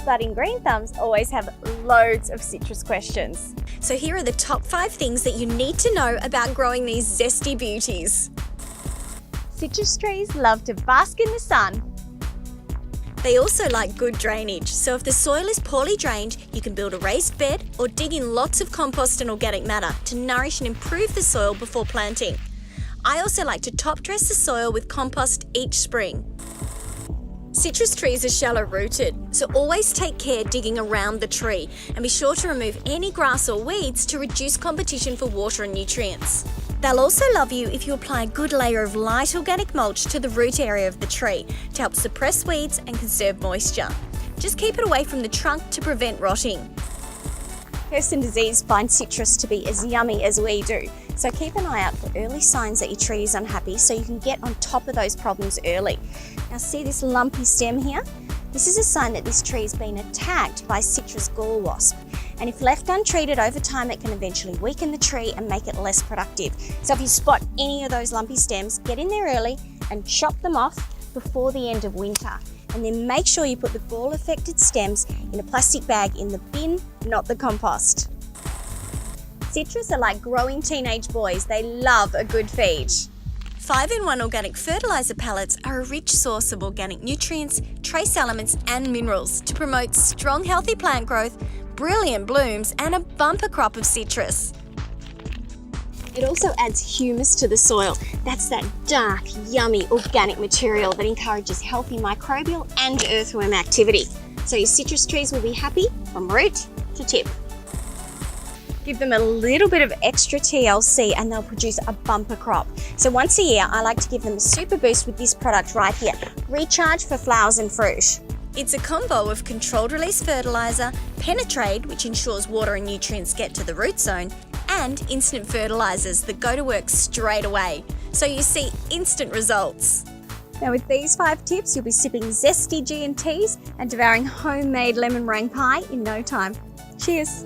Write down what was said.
budding green thumbs always have loads of citrus questions. So here are the top 5 things that you need to know about growing these zesty beauties. Citrus trees love to bask in the sun. They also like good drainage, so if the soil is poorly drained, you can build a raised bed or dig in lots of compost and organic matter to nourish and improve the soil before planting. I also like to top dress the soil with compost each spring. Citrus trees are shallow rooted, so always take care digging around the tree and be sure to remove any grass or weeds to reduce competition for water and nutrients. They'll also love you if you apply a good layer of light organic mulch to the root area of the tree to help suppress weeds and conserve moisture. Just keep it away from the trunk to prevent rotting. Pest and disease find citrus to be as yummy as we do, so keep an eye out for early signs that your tree is unhappy so you can get on top of those problems early. Now see this lumpy stem here? This is a sign that this tree has been attacked by citrus gall wasp. And if left untreated over time, it can eventually weaken the tree and make it less productive. So if you spot any of those lumpy stems, get in there early and chop them off before the end of winter. And then make sure you put the gall affected stems in a plastic bag in the bin, not the compost. Citrus are like growing teenage boys. They love a good feed. 5-in-1 organic fertiliser pellets are a rich source of organic nutrients, trace elements and minerals to promote strong, healthy plant growth, brilliant blooms and a bumper crop of citrus. It also adds humus to the soil. That's that dark, yummy organic material that encourages healthy microbial and earthworm activity. So your citrus trees will be happy from root to tip. Give them a little bit of extra TLC and they'll produce a bumper crop. So once a year, I like to give them a super boost with this product right here, Recharge for Flowers and Fruit. It's a combo of controlled release fertiliser, Penetrate, which ensures water and nutrients get to the root zone, and instant fertilisers that go to work straight away. So you see instant results. Now with these 5 tips, you'll be sipping zesty G&Ts and devouring homemade lemon meringue pie in no time. Cheers!